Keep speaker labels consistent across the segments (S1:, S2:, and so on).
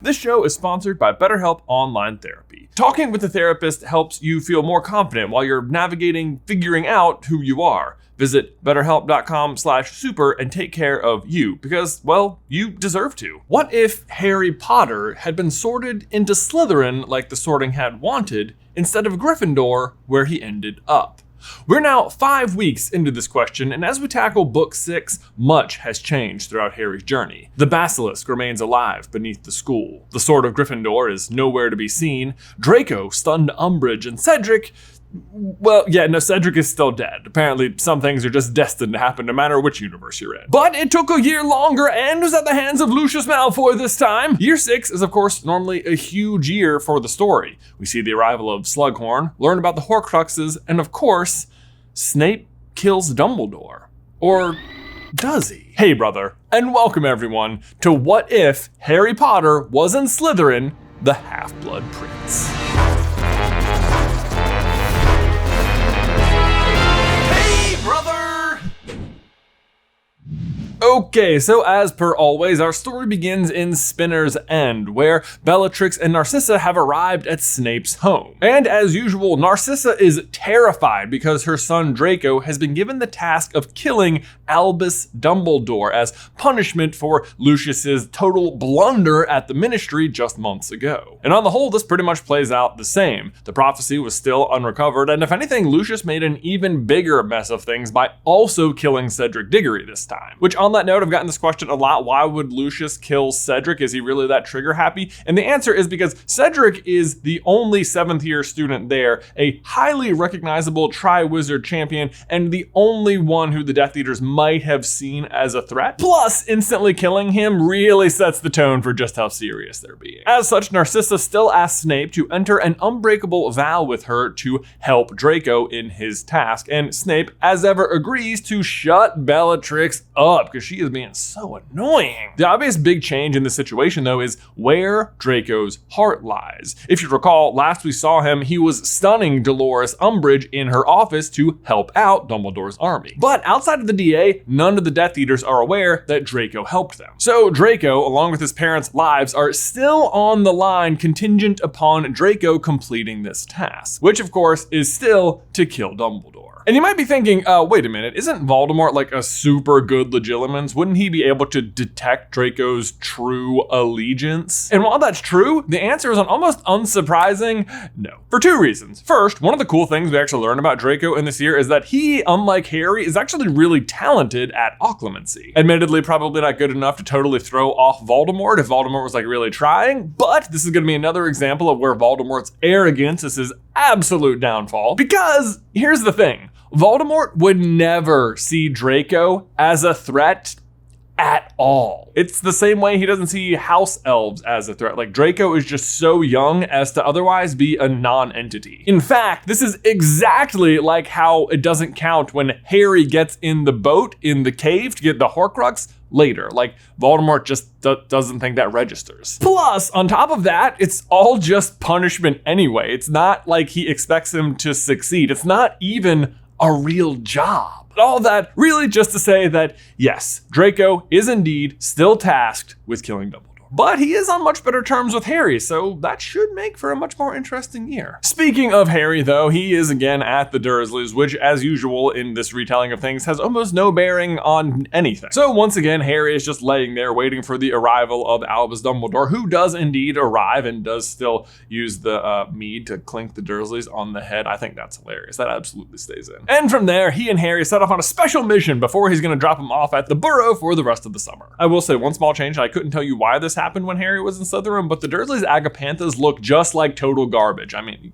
S1: This show is sponsored by BetterHelp Online Therapy. Talking with a therapist helps you feel more confident while you're figuring out who you are. Visit betterhelp.com/super and take care of you because, well, you deserve to. What if Harry Potter had been sorted into Slytherin like the sorting hat wanted, instead of Gryffindor where he ended up? We're now 5 weeks into this question, and as we tackle Book 6, much has changed throughout Harry's journey. The basilisk remains alive beneath the school. The Sword of Gryffindor is nowhere to be seen. Draco stunned Umbridge, and Cedric... Cedric is still dead. Apparently, some things are just destined to happen no matter which universe you're in. But it took a year longer and was at the hands of Lucius Malfoy this time. Year 6 is, of course, normally a huge year for the story. We see the arrival of Slughorn, learn about the Horcruxes, and of course, Snape kills Dumbledore. Or does he? Hey, brother, and welcome everyone to What If Harry Potter Was in Slytherin, the Half-Blood Prince. Okay, so as per always, our story begins in Spinner's End, where Bellatrix and Narcissa have arrived at Snape's home. And as usual, Narcissa is terrified because her son Draco has been given the task of killing Albus Dumbledore as punishment for Lucius's total blunder at the Ministry just months ago. And on the whole, this pretty much plays out the same. The prophecy was still unrecovered, and if anything, Lucius made an even bigger mess of things by also killing Cedric Diggory this time. Which, on that note, I've gotten this question a lot. Why would Lucius kill Cedric? Is he really that trigger happy? And the answer is because Cedric is the only 7th year student there, a highly recognizable Triwizard champion, and the only one who the Death Eaters might have seen as a threat. Plus, instantly killing him really sets the tone for just how serious they're being. As such, Narcissa still asks Snape to enter an unbreakable vow with her to help Draco in his task, and Snape, as ever, agrees to shut Bellatrix up because she is being so annoying. The obvious big change in this situation, though, is where Draco's heart lies. If you recall, last we saw him, he was stunning Dolores Umbridge in her office to help out Dumbledore's army. But outside of the DA, none of the Death Eaters are aware that Draco helped them. So Draco, along with his parents' lives, are still on the line contingent upon Draco completing this task, which of course is still to kill Dumbledore. And you might be thinking, wait a minute, isn't Voldemort like a super good Legilimens? Wouldn't he be able to detect Draco's true allegiance? And while that's true, the answer is an almost unsurprising no. For 2 reasons. First, one of the cool things we actually learn about Draco in this year is that he, unlike Harry, is actually really talented at occlumency. Admittedly, probably not good enough to totally throw off Voldemort if Voldemort was like really trying, but this is gonna be another example of where Voldemort's arrogance is his absolute downfall. Because here's the thing. Voldemort would never see Draco as a threat at all. It's the same way he doesn't see house elves as a threat. Like, Draco is just so young as to otherwise be a non-entity. In fact, this is exactly like how it doesn't count when Harry gets in the boat in the cave to get the Horcrux later. Like, Voldemort just doesn't think that registers. Plus, on top of that, it's all just punishment anyway. It's not like he expects him to succeed. It's not even a real job. But all that really just to say that, yes, Draco is indeed still tasked with killing Dumbledore. But he is on much better terms with Harry, so that should make for a much more interesting year. Speaking of Harry, though, he is again at the Dursleys, which, as usual in this retelling of things, has almost no bearing on anything. So once again, Harry is just laying there waiting for the arrival of Albus Dumbledore, who does indeed arrive and does still use the mead to clink the Dursleys on the head. I think that's hilarious. That absolutely stays in. And from there, he and Harry set off on a special mission before he's going to drop him off at the Burrow for the rest of the summer. I will say one small change. I couldn't tell you why this happened when Harry was in Slytherin, but the Dursleys' Agapanthas look just like total garbage. I mean,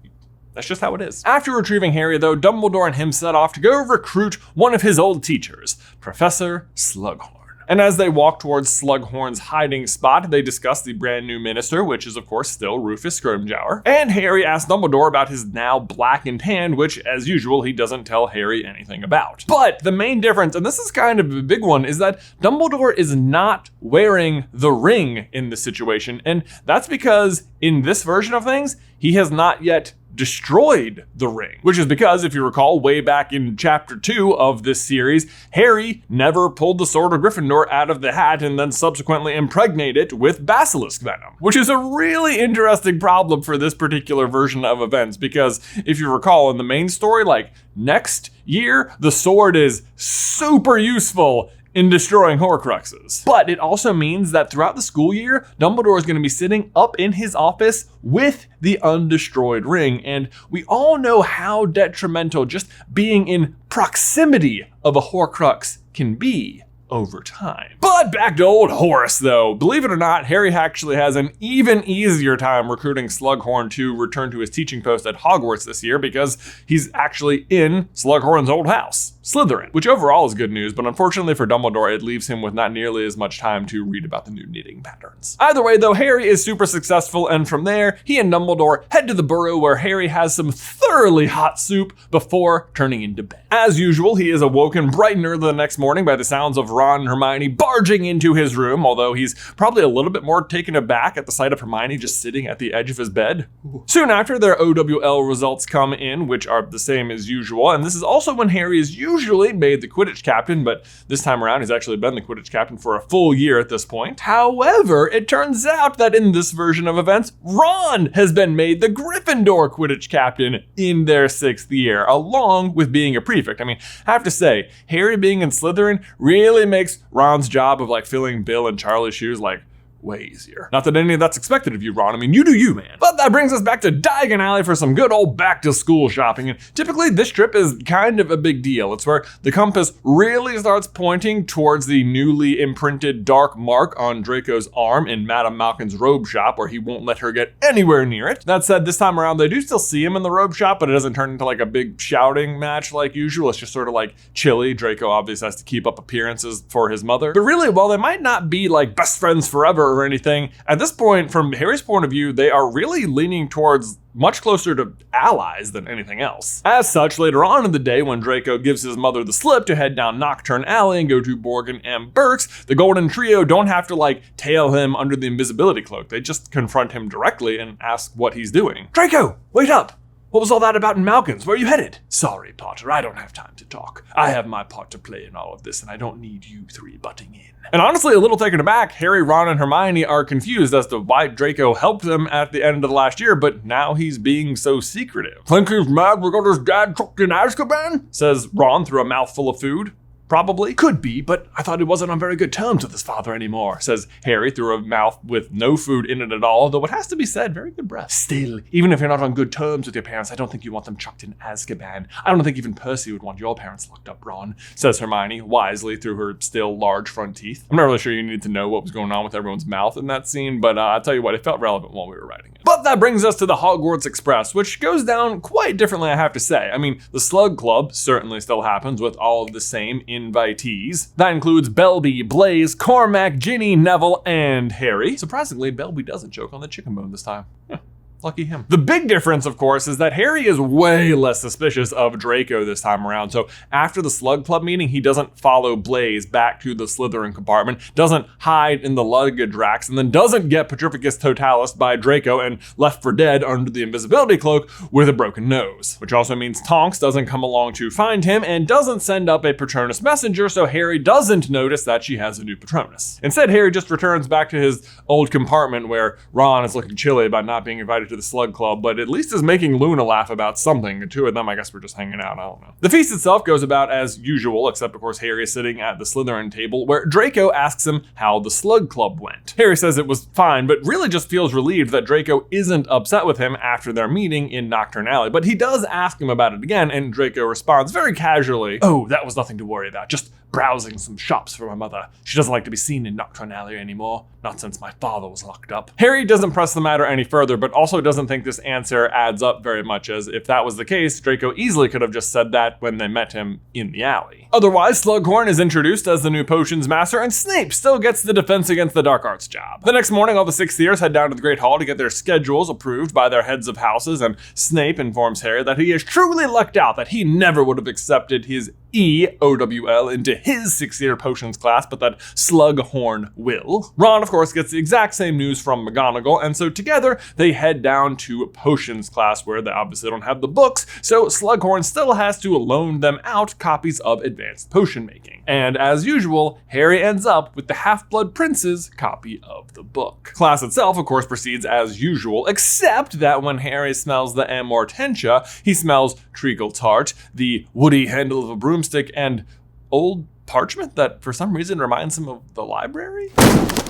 S1: that's just how it is. After retrieving Harry, though, Dumbledore and him set off to go recruit one of his old teachers, Professor Slughorn. And as they walk towards Slughorn's hiding spot, they discuss the brand new minister, which is of course still Rufus Scrimgeour. And Harry asks Dumbledore about his now blackened hand, which as usual, he doesn't tell Harry anything about. But the main difference, and this is kind of a big one, is that Dumbledore is not wearing the ring in this situation. And that's because in this version of things, he has not yet destroyed the ring, which is because, if you recall, way back in chapter 2 of this series, Harry never pulled the Sword of Gryffindor out of the hat and then subsequently impregnated it with basilisk venom, which is a really interesting problem for this particular version of events, because if you recall in the main story, like next year, the sword is super useful in destroying Horcruxes. But it also means that throughout the school year, Dumbledore is going to be sitting up in his office with the undestroyed ring, and we all know how detrimental just being in proximity of a Horcrux can be over time. But back to old Horace though. Believe it or not, Harry actually has an even easier time recruiting Slughorn to return to his teaching post at Hogwarts this year, because he's actually in Slughorn's old house, Slytherin, which overall is good news, but unfortunately for Dumbledore, it leaves him with not nearly as much time to read about the new knitting patterns. Either way though, Harry is super successful, and from there, he and Dumbledore head to the Burrow, where Harry has some thoroughly hot soup before turning into bed. As usual, he is awoken bright and early the next morning by the sounds of Ron and Hermione barging into his room, although he's probably a little bit more taken aback at the sight of Hermione just sitting at the edge of his bed. Soon after, their OWL results come in, which are the same as usual, and this is also when Harry is usually made the Quidditch captain, but this time around he's actually been the Quidditch captain for a full year at this point. However, it turns out that in this version of events, Ron has been made the Gryffindor Quidditch captain in their 6th year, along with being a prefect. I mean, I have to say, Harry being in Slytherin really makes Ron's job of like filling Bill and Charlie's shoes like way easier. Not that any of that's expected of you, Ron. I mean, you do you, man. But that brings us back to Diagon Alley for some good old back to school shopping. And typically this trip is kind of a big deal. It's where the compass really starts pointing towards the newly imprinted dark mark on Draco's arm in Madame Malkin's robe shop, where he won't let her get anywhere near it. That said, this time around, they do still see him in the robe shop, but it doesn't turn into like a big shouting match like usual. It's just sort of like chilly. Draco obviously has to keep up appearances for his mother. But really, while they might not be like best friends forever or anything, at this point, from Harry's point of view, they are really leaning towards much closer to allies than anything else. As such, later on in the day, when Draco gives his mother the slip to head down Nocturne Alley and go to Borgin and Burke's, the Golden Trio don't have to like tail him under the invisibility cloak. They just confront him directly and ask what he's doing. Draco, wait up! What was all that about in Malkin's? Where are you headed? Sorry, Potter, I don't have time to talk. I have my part to play in all of this, and I don't need you three butting in. And honestly, a little taken aback, Harry, Ron, and Hermione are confused as to why Draco helped them at the end of the last year, but now he's being so secretive. Think he's mad we got his dad chucked in Azkaban? Says Ron through a mouthful of food. Probably. Could be, but I thought he wasn't on very good terms with his father anymore, says Harry through a mouth with no food in it at all, though it has to be said, very good breath. Still, even if you're not on good terms with your parents, I don't think you want them chucked in Azkaban. I don't think even Percy would want your parents locked up, Ron, says Hermione, wisely through her still large front teeth. I'm not really sure you need to know what was going on with everyone's mouth in that scene, but I'll tell you what, it felt relevant while we were writing it. But that brings us to the Hogwarts Express, which goes down quite differently, I have to say. I mean, the Slug Club certainly still happens with all of the same invitees. That includes Belby, Blaze, Cormac, Ginny, Neville, and Harry. Surprisingly, Belby doesn't choke on the chicken bone this time. Yeah. Lucky him. The big difference, of course, is that Harry is way less suspicious of Draco this time around. So after the Slug Club meeting, he doesn't follow Blaze back to the Slytherin compartment, doesn't hide in the luggage racks, and then doesn't get Petrificus Totalis by Draco and left for dead under the invisibility cloak with a broken nose. Which also means Tonks doesn't come along to find him and doesn't send up a Patronus messenger, so Harry doesn't notice that she has a new Patronus. Instead, Harry just returns back to his old compartment where Ron is looking chilly about not being invited to the Slug Club, but at least is making Luna laugh about something. The two of them, I guess, were just hanging out. I don't know. The feast itself goes about as usual, except of course Harry is sitting at the Slytherin table where Draco asks him how the Slug Club went. Harry says it was fine, but really just feels relieved that Draco isn't upset with him after their meeting in Nocturne Alley. But he does ask him about it again, and Draco responds very casually, "Oh, that was nothing to worry about. Just browsing some shops for my mother. She doesn't like to be seen in Nocturne Alley anymore, not since my father was locked up." Harry doesn't press the matter any further, but also doesn't think this answer adds up very much, as if that was the case, Draco easily could have just said that when they met him in the alley. Otherwise, Slughorn is introduced as the new potions master, and Snape still gets the defense against the dark arts job. The next morning, all the 6th years head down to the Great Hall to get their schedules approved by their heads of houses, and Snape informs Harry that he is truly lucked out, that he never would have accepted his EOWL into his 6th-year potions class, but that Slughorn will. Ron, of course, gets the exact same news from McGonagall, and so together they head down to potions class where they obviously don't have the books, so Slughorn still has to loan them out copies of advanced potion making. And as usual, Harry ends up with the Half-Blood Prince's copy of the book. Class itself, of course, proceeds as usual, except that when Harry smells the Amortentia, he smells treacle tart, the woody handle of a broomstick, and old parchment that for some reason reminds him of the library?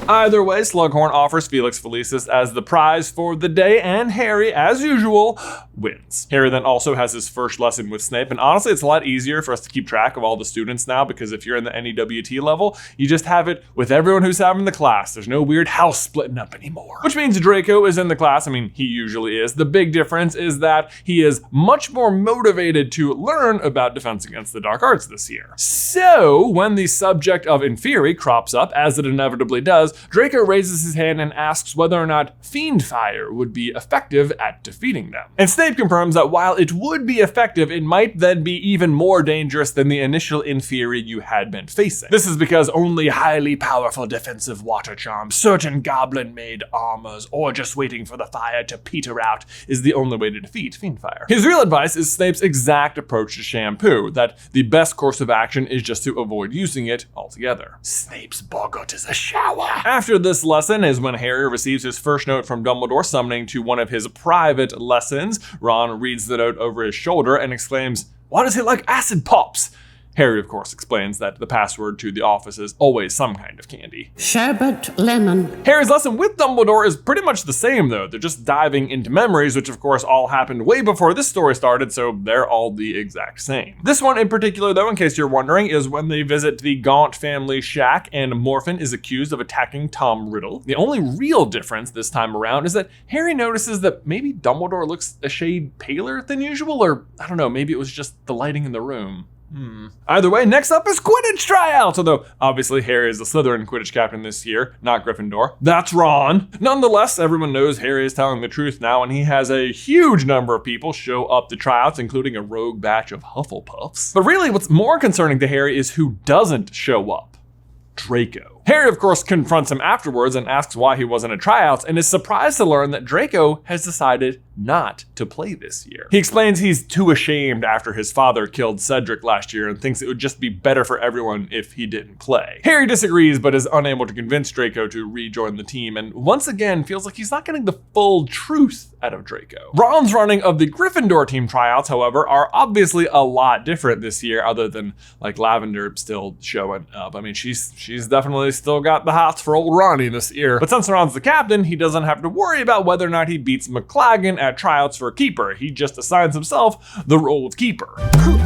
S1: Either way, Slughorn offers Felix Felicis as the prize for the day, and Harry, as usual, wins. Harry then also has his first lesson with Snape, and honestly, it's a lot easier for us to keep track of all the students now, because if you're in the NEWT level, you just have it with everyone who's having the class. There's no weird house splitting up anymore. Which means Draco is in the class. I mean, he usually is. The big difference is that he is much more motivated to learn about Defense Against the Dark Arts this year. So, when the subject of Inferi crops up, as it inevitably does, Draco raises his hand and asks whether or not Fiend Fire would be effective at defeating them. And Snape confirms that while it would be effective, it might then be even more dangerous than the initial Inferi you had been facing. This is because only highly powerful defensive water charms, certain goblin-made armors, or just waiting for the fire to peter out is the only way to defeat Fiend Fire. His real advice is Snape's exact approach to shampoo, that the best course of action is just to avoid using it altogether. Snape's boggart is a shower. After this lesson is when Harry receives his first note from Dumbledore summoning to one of his private lessons. Ron reads the note over his shoulder and exclaims, "Why does he like acid pops?" Harry, of course, explains that the password to the office is always some kind of candy.
S2: Sherbet lemon.
S1: Harry's lesson with Dumbledore is pretty much the same, though. They're just diving into memories, which of course all happened way before this story started, so they're all the exact same. This one in particular, though, in case you're wondering, is when they visit the Gaunt family shack and Morphin is accused of attacking Tom Riddle. The only real difference this time around is that Harry notices that maybe Dumbledore looks a shade paler than usual, or I don't know, maybe it was just the lighting in the room. Either way, next up is Quidditch tryouts, although obviously Harry is the Slytherin Quidditch captain this year, not Gryffindor. That's Ron. Nonetheless, everyone knows Harry is telling the truth now, and he has a huge number of people show up to tryouts, including a rogue batch of Hufflepuffs. But really, what's more concerning to Harry is who doesn't show up. Draco. Harry, of course, confronts him afterwards and asks why he wasn't at tryouts, and is surprised to learn that Draco has decided not to play this year. He explains he's too ashamed after his father killed Cedric last year and thinks it would just be better for everyone if he didn't play. Harry disagrees, but is unable to convince Draco to rejoin the team, and once again feels like he's not getting the full truth out of Draco. Ron's running of the Gryffindor team tryouts, however, are obviously a lot different this year, other than like Lavender still showing up. I mean, she's definitely still got the hots for old Ronnie this year. But since Ron's the captain, he doesn't have to worry about whether or not he beats McLaggen at tryouts for keeper. He just assigns himself the role of keeper.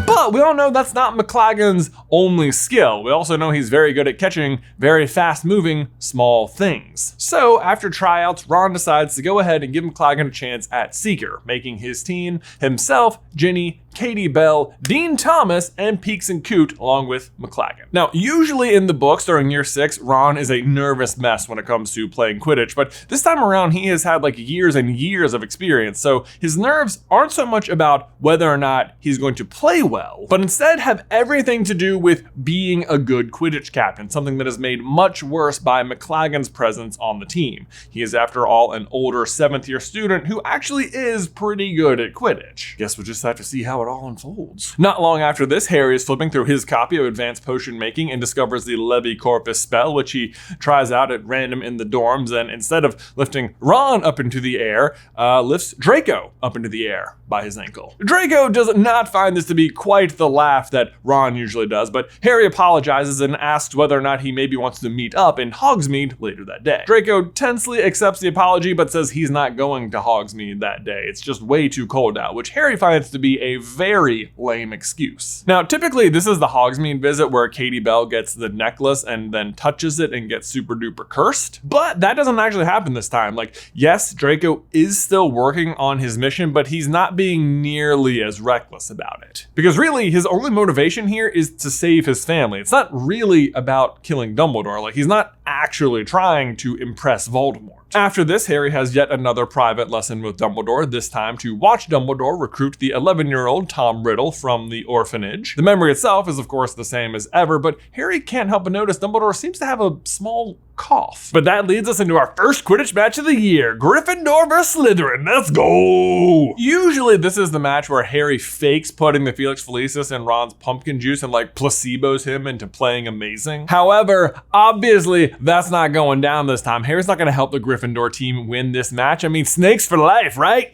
S1: But we all know that's not McLaggen's only skill. We also know he's very good at catching very fast-moving small things. So after tryouts, Ron decides to go ahead and give McLaggen a chance at Seeker, making his team himself, Ginny, Katie Bell, Dean Thomas, and Peeks and Coot, along with McLaggen. Now, usually in the books during year 6, Ron is a nervous mess when it comes to playing Quidditch, but this time around he has had like years and years of experience, so his nerves aren't so much about whether or not he's going to play well, but instead have everything to do with being a good Quidditch captain, something that is made much worse by McLaggen's presence on the team. He is, after all, an older 7th year student who actually is pretty good at Quidditch. Guess we'll just have to see how it all unfolds. Not long after this, Harry is flipping through his copy of Advanced Potion Making and discovers the Levicorpus spell, which he tries out at random in the dorms, and instead of lifting Ron up into the air, lifts Draco up into the air by his ankle. Draco does not find this to be quite the laugh that Ron usually does, but Harry apologizes and asks whether or not he maybe wants to meet up in Hogsmeade later that day. Draco tensely accepts the apology, but says he's not going to Hogsmeade that day. It's just way too cold out, which Harry finds to be a very lame excuse. Now, typically this is the Hogsmeade visit where Katie Bell gets the necklace and then touches it and gets super duper cursed, but that doesn't actually happen this time. Like, yes, Draco is still working on his mission, but he's not being nearly as reckless about it. Because really, his only motivation here is to save his family. It's not really about killing Dumbledore. Like, he's not actually trying to impress Voldemort. After this, Harry has yet another private lesson with Dumbledore, this time to watch Dumbledore recruit the 11-year-old Tom Riddle from the orphanage. The memory itself is of course the same as ever, but Harry can't help but notice Dumbledore seems to have a small cough. But that leads us into our first Quidditch match of the year, Gryffindor vs Slytherin. Let's go! Usually this is the match where Harry fakes putting the Felix Felicis in Ron's pumpkin juice and like placebos him into playing amazing. However, obviously that's not going down this time. Harry's not gonna help the Gryffindor team win this match. I mean, snakes for life, right?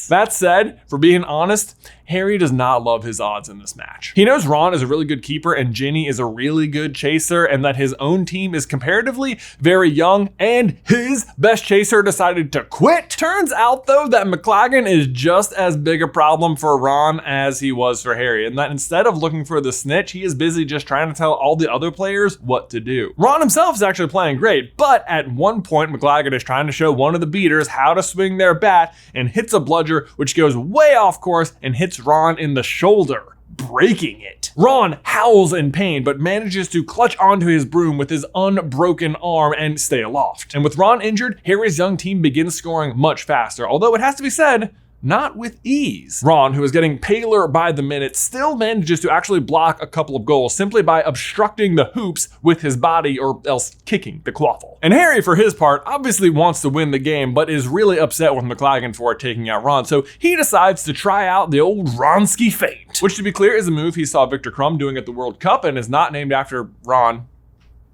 S1: That said, for being honest, Harry does not love his odds in this match. He knows Ron is a really good keeper and Ginny is a really good chaser, and that his own team is comparatively very young, and his best chaser decided to quit. Turns out though that McLaggen is just as big a problem for Ron as he was for Harry, and that instead of looking for the snitch, he is busy just trying to tell all the other players what to do. Ron himself is actually playing great, but at one point McLaggen is trying to show one of the beaters how to swing their bat and hits a bludger which goes way off course and hits Ron in the shoulder, breaking it. Ron howls in pain, but manages to clutch onto his broom with his unbroken arm and stay aloft. And with Ron injured, Harry's young team begins scoring much faster, although it has to be said, not with ease. Ron, who is getting paler by the minute, still manages to actually block a couple of goals simply by obstructing the hoops with his body or else kicking the quaffle. And Harry, for his part, obviously wants to win the game, but is really upset with McLaggen for taking out Ron, so he decides to try out the old Ronski feint, which to be clear is a move he saw Victor Crumb doing at the World Cup and is not named after Ron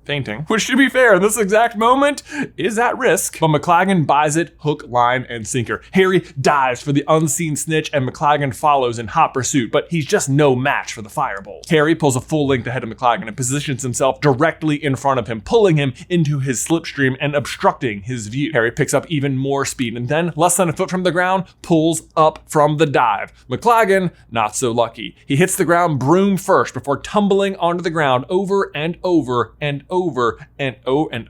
S1: fainting, which to be fair, in this exact moment is at risk, but McLaggen buys it hook, line, and sinker. Harry dives for the unseen snitch and McLaggen follows in hot pursuit, but he's just no match for the firebolt. Harry pulls a full length ahead of McLaggen and positions himself directly in front of him, pulling him into his slipstream and obstructing his view. Harry picks up even more speed and then, less than a foot from the ground, pulls up from the dive. McLaggen, not so lucky. He hits the ground broom first before tumbling onto the ground over and over and over and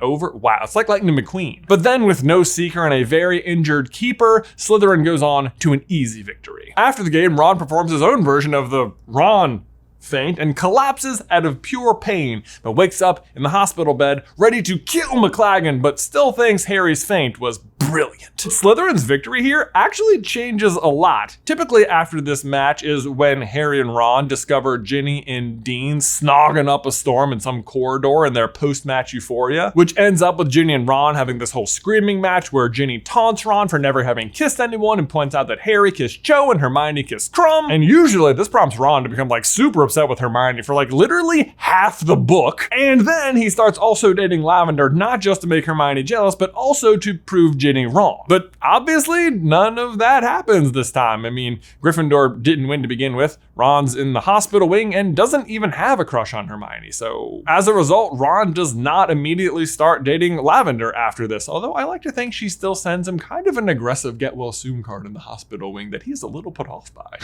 S1: over. Wow, it's like Lightning McQueen. But then with no seeker and a very injured keeper, Slytherin goes on to an easy victory. After the game, Ron performs his own version of the Ron feint and collapses out of pure pain, but wakes up in the hospital bed ready to kill McLaggen, but still thinks Harry's feint was brilliant. Slytherin's victory here actually changes a lot. Typically after this match is when Harry and Ron discover Ginny and Dean snogging up a storm in some corridor in their post-match euphoria, which ends up with Ginny and Ron having this whole screaming match where Ginny taunts Ron for never having kissed anyone and points out that Harry kissed Cho and Hermione kissed Crumb, and usually this prompts Ron to become like super upset with Hermione for like literally half the book, and then he starts also dating Lavender, not just to make Hermione jealous, but also to prove Ginny wrong. But obviously none of that happens this time. I mean, Gryffindor didn't win to begin with. Ron's in the hospital wing and doesn't even have a crush on Hermione. So as a result, Ron does not immediately start dating Lavender after this, although I like to think she still sends him kind of an aggressive get well soon card in the hospital wing that he's a little put off by.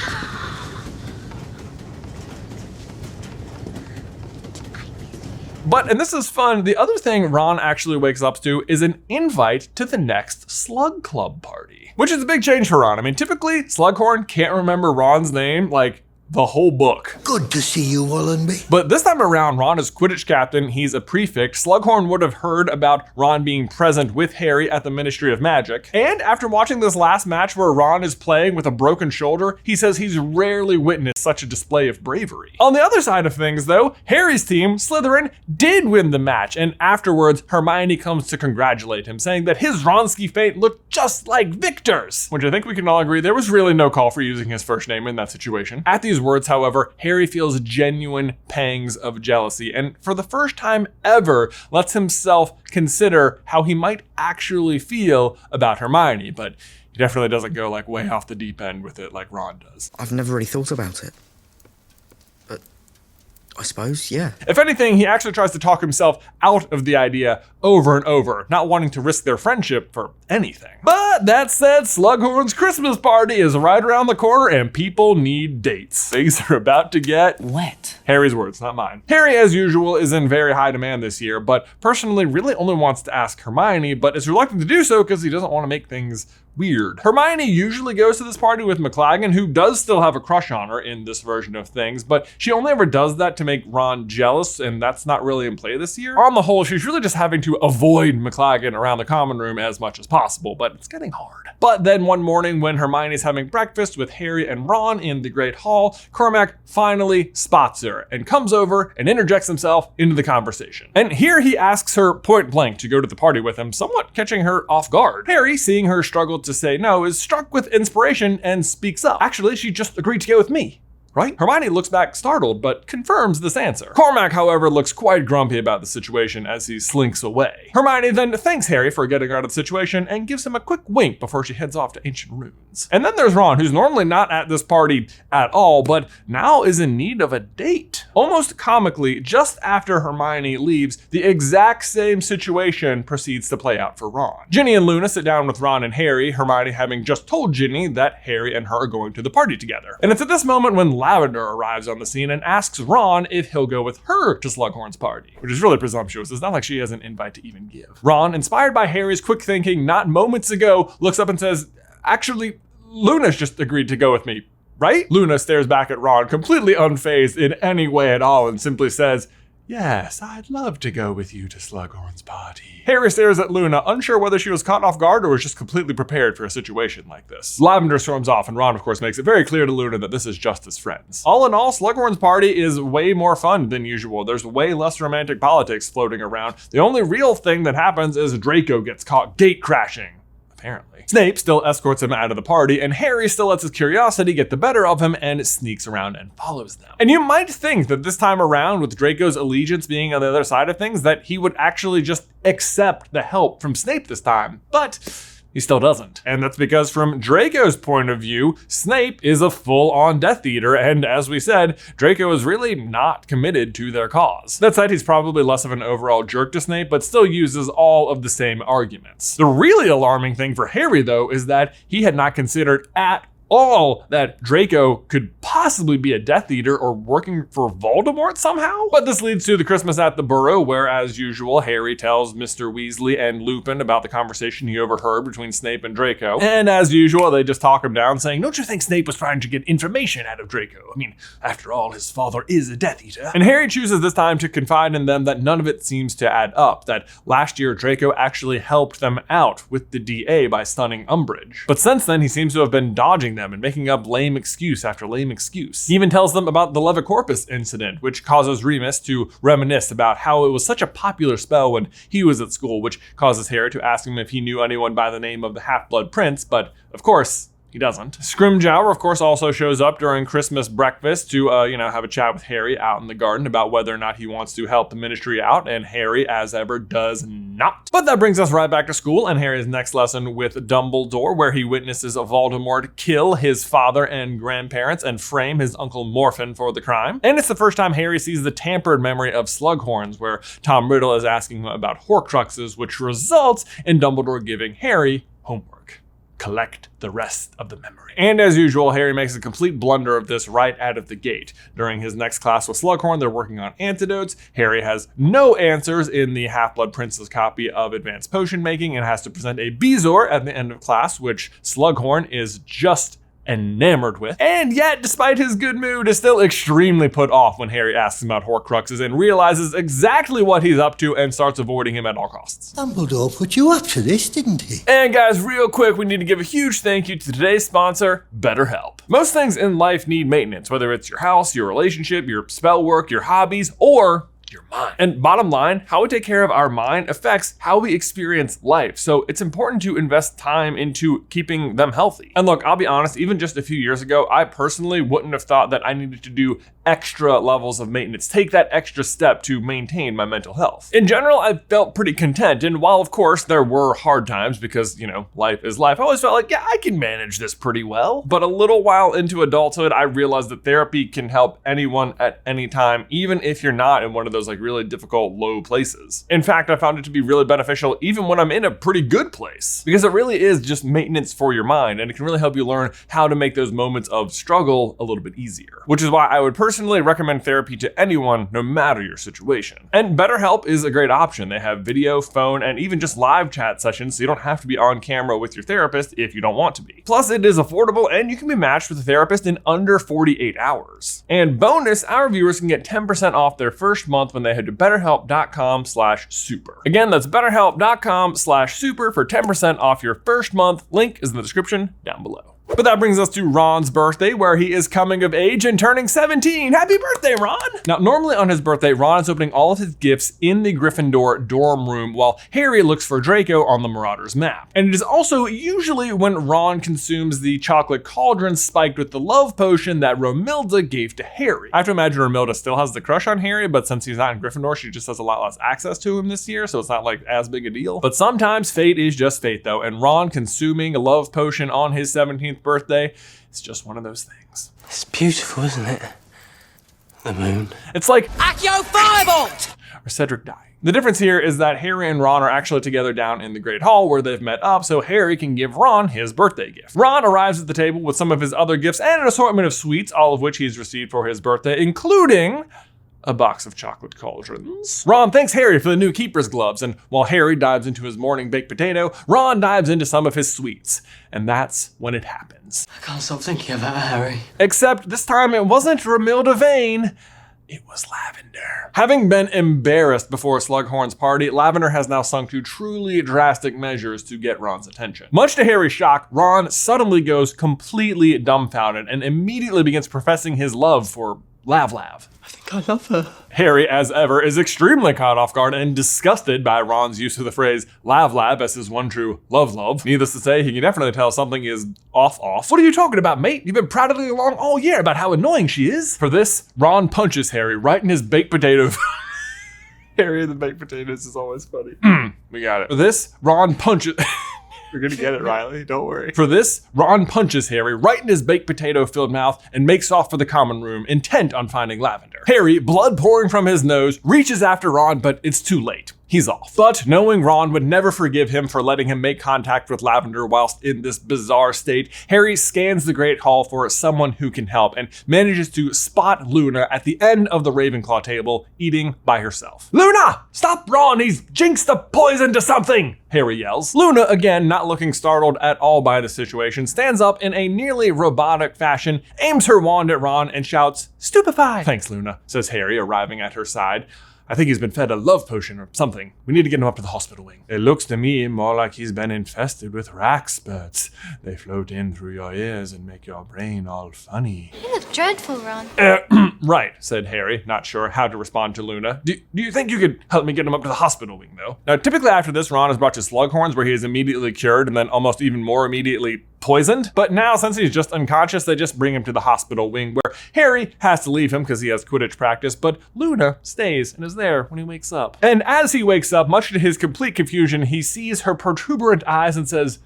S1: But, and this is fun, the other thing Ron actually wakes up to is an invite to the next Slug Club party, which is a big change for Ron. I mean, typically Slughorn can't remember Ron's name like the whole book.
S3: Good to see you, Wallenby.
S1: But this time around, Ron is Quidditch captain, he's a prefect. Slughorn would have heard about Ron being present with Harry at the Ministry of Magic. And after watching this last match where Ron is playing with a broken shoulder, he says he's rarely witnessed such a display of bravery. On the other side of things though, Harry's team, Slytherin, did win the match, and afterwards, Hermione comes to congratulate him, saying that his Ronski feint looked just like Victor's, which I think we can all agree there was really no call for using his first name in that situation. At these words, however, Harry feels genuine pangs of jealousy, and for the first time ever, lets himself consider how he might actually feel about Hermione, but he definitely doesn't go like way off the deep end with it like Ron does.
S3: I've never really thought about it. But I suppose, yeah.
S1: If anything, he actually tries to talk himself out of the idea over and over, not wanting to risk their friendship for anything. But that said, Slughorn's Christmas party is right around the corner and people need dates. Things are about to get
S2: Wet.
S1: Harry's words, not mine. Harry, as usual, is in very high demand this year, but personally really only wants to ask Hermione, but is reluctant to do so because he doesn't want to make things weird. Hermione usually goes to this party with McLaggen, who does still have a crush on her in this version of things, but she only ever does that to make Ron jealous, and that's not really in play this year. On the whole, she's really just having to avoid McLaggen around the common room as much as possible, but it's getting hard. But then one morning when Hermione's having breakfast with Harry and Ron in the Great Hall, Cormac finally spots her and comes over and interjects himself into the conversation. And here he asks her point blank to go to the party with him, somewhat catching her off guard. Harry, seeing her struggle to say no, is struck with inspiration and speaks up. Actually, she just agreed to go with me. Right? Hermione looks back startled, but confirms this answer. Cormac, however, looks quite grumpy about the situation as he slinks away. Hermione then thanks Harry for getting out of the situation and gives him a quick wink before she heads off to Ancient Runes. And then there's Ron, who's normally not at this party at all, but now is in need of a date. Almost comically, just after Hermione leaves, the exact same situation proceeds to play out for Ron. Ginny and Luna sit down with Ron and Harry, Hermione having just told Ginny that Harry and her are going to the party together. And it's at this moment when Lavender arrives on the scene and asks Ron if he'll go with her to Slughorn's party, which is really presumptuous. It's not like she has an invite to even give. Ron, inspired by Harry's quick thinking not moments ago, looks up and says, actually, Luna's just agreed to go with me, right? Luna stares back at Ron, completely unfazed in any way at all, and simply says, yes, I'd love to go with you to Slughorn's party. Harry stares at Luna, unsure whether she was caught off guard or was just completely prepared for a situation like this. Lavender storms off, and Ron, of course, makes it very clear to Luna that this is just as friends. All in all, Slughorn's party is way more fun than usual. There's way less romantic politics floating around. The only real thing that happens is Draco gets caught gate crashing. Apparently. Snape still escorts him out of the party, and Harry still lets his curiosity get the better of him and sneaks around and follows them. And you might think that this time around, with Draco's allegiance being on the other side of things, that he would actually just accept the help from Snape this time, but he still doesn't. And that's because from Draco's point of view, Snape is a full-on Death Eater, and as we said, Draco is really not committed to their cause. That said, he's probably less of an overall jerk to Snape, but still uses all of the same arguments. The really alarming thing for Harry, though, is that he had not considered at all that Draco could possibly be a Death Eater or working for Voldemort somehow. But this leads to the Christmas at the Burrow, where, as usual, Harry tells Mr. Weasley and Lupin about the conversation he overheard between Snape and Draco. And as usual, they just talk him down, saying, don't you think Snape was trying to get information out of Draco? I mean, after all, his father is a Death Eater. And Harry chooses this time to confide in them that none of it seems to add up, that last year Draco actually helped them out with the DA by stunning Umbridge. But since then, he seems to have been dodging them and making up lame excuse after lame excuse. He even tells them about the Levicorpus incident, which causes Remus to reminisce about how it was such a popular spell when he was at school, which causes Harry to ask him if he knew anyone by the name of the Half-Blood Prince, but of course, he doesn't. Scrimgeour, of course, also shows up during Christmas breakfast to, have a chat with Harry out in the garden about whether or not he wants to help the Ministry out, and Harry, as ever, does not. But that brings us right back to school and Harry's next lesson with Dumbledore, where he witnesses Voldemort kill his father and grandparents and frame his Uncle Morphin for the crime. And it's the first time Harry sees the tampered memory of Slughorns, where Tom Riddle is asking him about Horcruxes, which results in Dumbledore giving Harry homework. Collect the rest of the memory. And as usual, Harry makes a complete blunder of this right out of the gate. During his next class with Slughorn, they're working on antidotes. Harry has no answers in the Half-Blood Prince's copy of Advanced Potion Making and has to present a Bezoar at the end of class, which Slughorn is just enamored with. And yet, despite his good mood, is still extremely put off when Harry asks him about Horcruxes and realizes exactly what he's up to and starts avoiding him at all costs.
S2: Dumbledore put you up to this, didn't he?
S1: And guys, real quick, we need to give a huge thank you to today's sponsor, BetterHelp. Most things in life need maintenance, whether it's your house, your relationship, your spell work, your hobbies, or your mind. And bottom line, how we take care of our mind affects how we experience life. So it's important to invest time into keeping them healthy. And look, I'll be honest, even just a few years ago, I personally wouldn't have thought that I needed to do extra levels of maintenance, take that extra step to maintain my mental health. In general, I felt pretty content. And while of course there were hard times because, life is life, I always felt like, yeah, I can manage this pretty well. But a little while into adulthood, I realized that therapy can help anyone at any time, even if you're not in one of those those like really difficult low places. In fact, I found it to be really beneficial even when I'm in a pretty good place, because it really is just maintenance for your mind, and it can really help you learn how to make those moments of struggle a little bit easier, which is why I would personally recommend therapy to anyone, no matter your situation. And BetterHelp is a great option. They have video, phone, and even just live chat sessions, so you don't have to be on camera with your therapist if you don't want to be. Plus, it is affordable, and you can be matched with a therapist in under 48 hours. And bonus, our viewers can get 10% off their first month when they head to betterhelp.com/super. Again, that's betterhelp.com/super for 10% off your first month. Link is in the description down below. But that brings us to Ron's birthday, where he is coming of age and turning 17. Happy birthday, Ron! Now, normally on his birthday, Ron is opening all of his gifts in the Gryffindor dorm room while Harry looks for Draco on the Marauders map. And it is also usually when Ron consumes the chocolate cauldron spiked with the love potion that Romilda gave to Harry. I have to imagine Romilda still has the crush on Harry, but since he's not in Gryffindor, she just has a lot less access to him this year, so it's not like as big a deal. But sometimes fate is just fate though, and Ron consuming a love potion on his 17th birthday, it's just one of those things.
S3: It's beautiful, isn't it? The moon.
S1: It's like
S4: Accio Firebolt!
S1: Or Cedric dying. The difference here is that Harry and Ron are actually together down in the Great Hall where they've met up, so Harry can give Ron his birthday gift. Ron arrives at the table with some of his other gifts and an assortment of sweets, all of which he's received for his birthday, including a box of chocolate cauldrons. Ron thanks Harry for the new keeper's gloves, and while Harry dives into his morning baked potato, Ron dives into some of his sweets. And that's when it happens.
S3: I can't stop thinking about Harry.
S1: Except this time it wasn't Romilda Vane, it was Lavender. Having been embarrassed before Slughorn's party, Lavender has now sunk to truly drastic measures to get Ron's attention. Much to Harry's shock, Ron suddenly goes completely dumbfounded and immediately begins professing his love for Lav-Lav.
S3: I think I love her.
S1: Harry, as ever, is extremely caught off guard and disgusted by Ron's use of the phrase Lav-Lav as his one true love. Needless to say, he can definitely tell something is off. What are you talking about, mate? You've been prattling along all year about how annoying she is. For this, Ron punches Harry right in his baked potato. Harry and the baked potatoes is always funny. We got it. For this, Ron punches... You're gonna get it, Riley, don't worry. For this, Ron punches Harry right in his baked potato-filled mouth and makes off for the common room, intent on finding Lavender. Harry, blood pouring from his nose, reaches after Ron, but it's too late. He's off. But knowing Ron would never forgive him for letting him make contact with Lavender whilst in this bizarre state, Harry scans the Great Hall for someone who can help and manages to spot Luna at the end of the Ravenclaw table, eating by herself. Luna! Stop Ron! He's jinxed the poison to something! Harry yells. Luna, again not looking startled at all by the situation, stands up in a nearly robotic fashion, aims her wand at Ron, and shouts, "Stupefy!" "Thanks, Luna," says Harry, arriving at her side. "I think he's been fed a love potion or something. We need to get him up to the hospital wing." "It looks to me more like he's been infested with rack spurts. They float in through your ears and make your brain all funny."
S5: You look dreadful, Ron.
S1: Right, said Harry, not sure how to respond to Luna. Do you think you could help me get him up to the hospital wing, though?" Now, typically after this, Ron is brought to Slughorn's, where he is immediately cured and then almost even more immediately poisoned. But now, since he's just unconscious, they just bring him to the hospital wing, where Harry has to leave him because he has Quidditch practice, but Luna stays and is there when he wakes up. And as he wakes up, much to his complete confusion, he sees her protuberant eyes and says,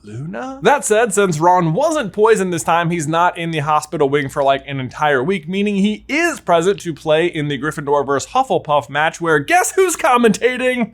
S1: "Luna?" That said, since Ron wasn't poisoned this time, he's not in the hospital wing for like an entire week, meaning he is present to play in the Gryffindor vs. Hufflepuff match, where guess who's commentating?